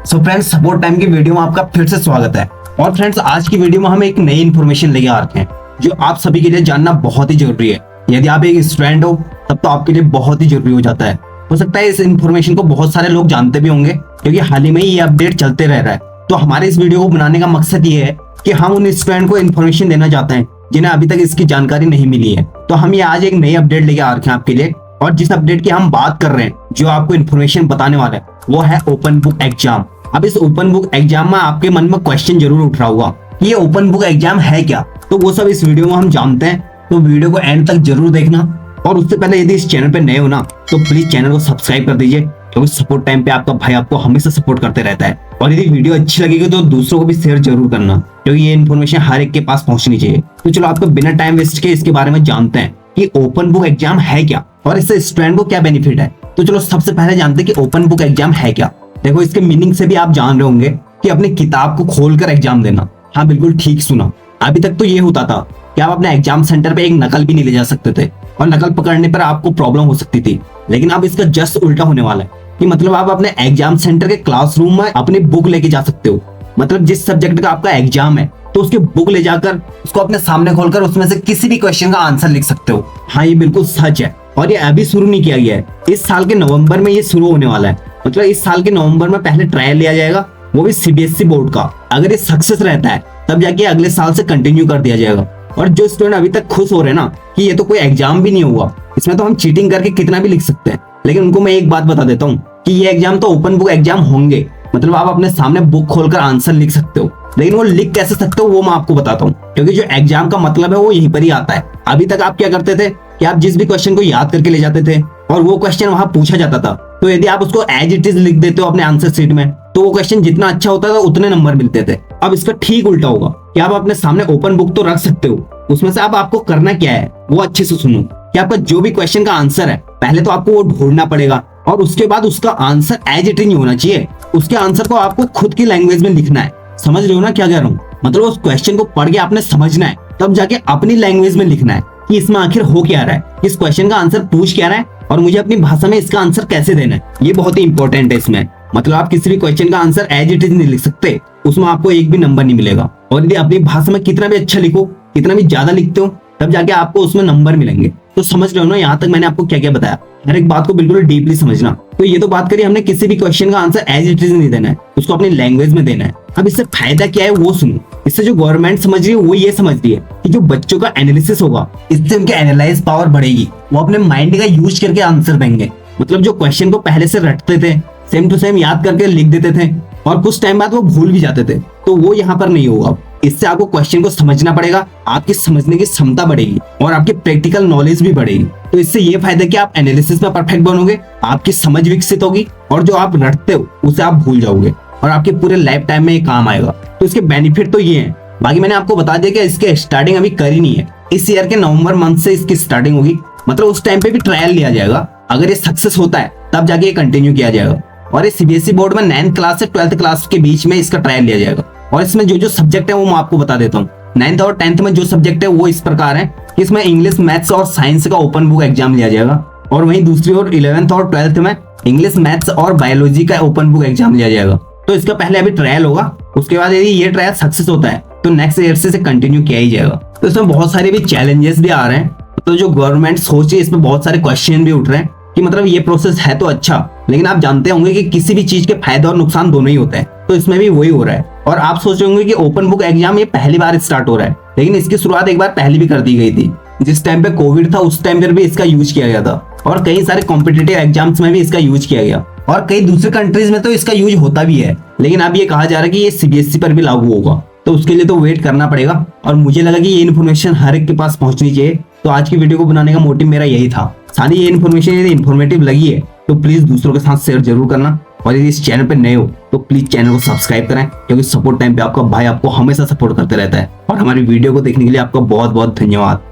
So friends, support time की video में आपका फिर से स्वागत है। और फ्रेंड्स, आज की वीडियो में हम एक नई इन्फॉर्मेशन लेके आ रखे हैं जो आप सभी के लिए जानना बहुत ही जरूरी है। यदि आप एक स्टूडेंट हो तब तो आपके लिए बहुत ही जरूरी हो जाता है। हो सकता है इस इन्फॉर्मेशन को बहुत सारे लोग जानते भी होंगे क्योंकि हाल ही में ये अपडेट चलते रह रहा है। तो हमारे इस वीडियो को बनाने का मकसद ये है कि हम उन स्टूडेंट को इन्फॉर्मेशन देना चाहते हैं जिन्हें अभी तक इसकी जानकारी नहीं मिली है। तो हम ये आज एक नई अपडेट लेके आ रखे हैं आपके लिए, और जिस अपडेट की हम बात कर रहे हैं, जो आपको इन्फॉर्मेशन बताने वाला है, वो है ओपन बुक एग्जाम। अब इस ओपन बुक एग्जाम में आपके मन में क्वेश्चन जरूर उठ रहा होगा कि ये ओपन बुक एग्जाम है क्या। तो वो सब इस वीडियो में हम जानते हैं, तो वीडियो को एंड तक जरूर देखना। और उससे पहले यदि इस चैनल पे नए हो ना, तो प्लीज चैनल को सब्सक्राइब कर दीजिए क्योंकि सपोर्ट टाइम पे आपका भाई आपको हमेशा सपोर्ट करते रहता है। और यदि वीडियो अच्छी लगेगी तो दूसरों को भी शेयर जरूर करना क्योंकि ये इन्फॉर्मेशन हर एक के पास पहुंचनी चाहिए। तो चलो आपको बिना टाइम वेस्ट के इसके बारे में जानते हैं कि ओपन बुक एग्जाम है क्या और इससे स्टूडेंट को क्या बेनिफिट है। तो चलो सबसे पहले जानते हैं कि ओपन बुक एग्जाम है क्या। देखो, इसके मीनिंग से भी आप जान रहे होंगे कि अपनी किताब को खोलकर एग्जाम देना। हाँ, बिल्कुल ठीक सुना। अभी तक तो ये होता था कि आप अपने एग्जाम सेंटर पे एक नकल भी नहीं ले जा सकते थे और नकल पकड़ने पर आपको प्रॉब्लम हो सकती थी। लेकिन अब इसका जस्ट उल्टा होने वाला है कि मतलब आप अपने एग्जाम सेंटर के क्लासरूम में अपनी बुक लेके जा सकते हो। मतलब जिस सब्जेक्ट का आपका एग्जाम है तो उसकी बुक ले जाकर उसको अपने सामने खोलकर उसमें से किसी भी क्वेश्चन का आंसर लिख सकते हो। हाँ, ये बिल्कुल सच है और ये अभी शुरू नहीं किया गया है। इस साल के नवंबर में ये शुरू होने वाला है। मतलब इस साल के नवंबर में पहले ट्रायल लिया जाएगा, वो भी सीबीएसई बोर्ड का। अगर ये सक्सेस रहता है तब जाके अगले साल से कंटिन्यू कर दिया जाएगा। और जो स्टूडेंट अभी तक खुश हो रहे हैं ना कि ये तो कोई एग्जाम भी नहीं हुआ, इसमें तो हम चीटिंग करके कितना भी लिख सकते हैं, लेकिन उनको मैं एक बात बता देता हूँ कि ये एग्जाम तो ओपन बुक एग्जाम होंगे। मतलब आप अपने सामने बुक खोलकर आंसर लिख सकते हो, लेकिन वो लिख कैसे सकते हो वो मैं आपको बताता हूँ क्योंकि जो एग्जाम का मतलब है वो यहीं पर ही आता है। अभी तक आप क्या करते थे कि आप जिस भी क्वेश्चन को याद करके ले जाते थे और वो क्वेश्चन वहां पूछा जाता था, तो यदि आप उसको एज इट इज लिख देते हो अपने आंसर शीट में तो वो क्वेश्चन जितना अच्छा होता था उतने नंबर मिलते थे। अब इसका ठीक उल्टा होगा कि आप अपने सामने ओपन बुक तो रख सकते हो, उसमें से अब आपको करना क्या है वो अच्छे से सुनो कि आपका जो भी क्वेश्चन का आंसर है पहले तो आपको वो ढूंढना पड़ेगा और उसके बाद उसका आंसर एज इट इज होना चाहिए। उसके आंसर को आपको खुद की लैंग्वेज में लिखना है। समझ रहे हो ना क्या कह रहा हूँ? मतलब उस क्वेश्चन को पढ़ के आपने समझना है, तब जाके अपनी लैंग्वेज में लिखना है कि इसमें आखिर हो क्या रहा है, इस क्वेश्चन का आंसर पूछ क्या रहा है और मुझे अपनी भाषा में इसका आंसर कैसे देना है। ये बहुत ही इंपॉर्टेंट है इसमें। मतलब आप किसी भी क्वेश्चन का आंसर एज इट इज नहीं लिख सकते, उसमें आपको एक भी नंबर नहीं मिलेगा। और यदि अपनी भाषा में कितना भी अच्छा लिखो, कितना भी ज्यादा लिखते हो, तब जाके आपको उसमें नंबर मिलेंगे। तो समझ रहे हो ना यहाँ तक मैंने आपको क्या क्या बताया? हर एक बात को बिल्कुल डीपली समझना। तो ये तो बात करी हमने किसी भी क्वेश्चन का आंसर एज इट इज नहीं देना है, उसको अपनी लैंग्वेज में देना है। अब इससे फायदा क्या है वो सुनो। इससे जो गवर्नमेंट समझ रही है वो ये समझ रही है कि जो बच्चों का एनालिसिस होगा इससे उनकी एनालाइज पावर बढ़ेगी, वो अपने माइंड का यूज करके आंसर देंगे। मतलब जो क्वेश्चन को पहले से रटते थे, सेम टू सेम याद करके लिख देते थे और कुछ टाइम बाद वो भूल भी जाते थे, तो वो यहाँ पर नहीं होगा। इससे आपको क्वेश्चन को समझना पड़ेगा, आपकी समझने की क्षमता बढ़ेगी और आपकी प्रैक्टिकल नॉलेज भी बढ़ेगी। तो इससे ये फायदा कि आप एनालिसिस में परफेक्ट बनोगे, आपकी समझ विकसित होगी और जो आप रटते हो उसे आप भूल जाओगे और आपके पूरे लाइफ टाइम में ये काम आएगा। तो इसके बेनिफिट तो ये हैं। बाकी मैंने आपको बता दिया कि इसके स्टार्टिंग अभी करी नहीं है। इस ईयर के नवंबर मंथ से इसकी स्टार्टिंग होगी। मतलब उस टाइम पे भी ट्रायल लिया जाएगा। अगर ये सक्सेस होता है तब जाके ये कंटिन्यू किया जाएगा। और ये सीबीएसई बोर्ड में 9th क्लास से 12th क्लास के बीच में इसका ट्रायल लिया जाएगा। और इसमें जो जो सब्जेक्ट है वो मैं आपको बता देता हूँ। 9th और 10th में जो सब्जेक्ट है वो इस प्रकार है कि इसमें इंग्लिश, मैथ्स और साइंस का ओपन बुक एग्जाम लिया जाएगा। और वहीं दूसरी ओर 11th और 12th में इंग्लिश, मैथ्स और बायोलॉजी का ओपन बुक एग्जाम लिया जाएगा। तो इसका पहले अभी ट्रायल होगा, उसके बाद यदि ये ट्रायल सक्सेस होता है तो नेक्स्ट ईयर से कंटिन्यू किया ही जाएगा। तो इसमें बहुत सारे भी चैलेंजेस भी आ रहे हैं। तो जो गवर्नमेंट सोच रही है इसमें बहुत सारे क्वेश्चन भी उठ रहे हैं कि मतलब ये प्रोसेस है तो अच्छा, लेकिन आप जानते होंगे कि किसी भी चीज के फायदे और नुकसान दोनों ही होते हैं। तो इसमें भी वही हो रहा है। और आप सोच रहे होंगे कि ओपन बुक एग्जाम ये पहली बार स्टार्ट हो रहा है, लेकिन इसकी शुरुआत एक बार पहले भी कर दी गई थी। जिस टाइम पे कोविड था उस टाइम पर भी इसका यूज किया गया था और कई सारे कॉम्पिटिटिव एग्जाम्स में भी इसका यूज किया गया और कई दूसरे कंट्रीज में तो इसका यूज होता भी है। लेकिन अब ये कहा जा रहा है कि ये सीबीएसई पर भी लागू होगा, तो उसके लिए तो वेट करना पड़ेगा। और मुझे लगा कि ये इन्फॉर्मेशन हर एक के पास पहुंचनी चाहिए, तो आज की वीडियो को बनाने का मोटिव मेरा यही था। सारी ये इन्फॉर्मेशन यदि इन्फॉर्मेटिव लगी है तो प्लीज दूसरों के साथ शेयर जरूर करना। और यदि इस चैनल पे नए हो तो प्लीज चैनल को सब्सक्राइब करें क्योंकि सपोर्ट टाइम पे आपका भाई आपको हमेशा सपोर्ट करते रहता है। और हमारी वीडियो को देखने के लिए आपका बहुत बहुत धन्यवाद।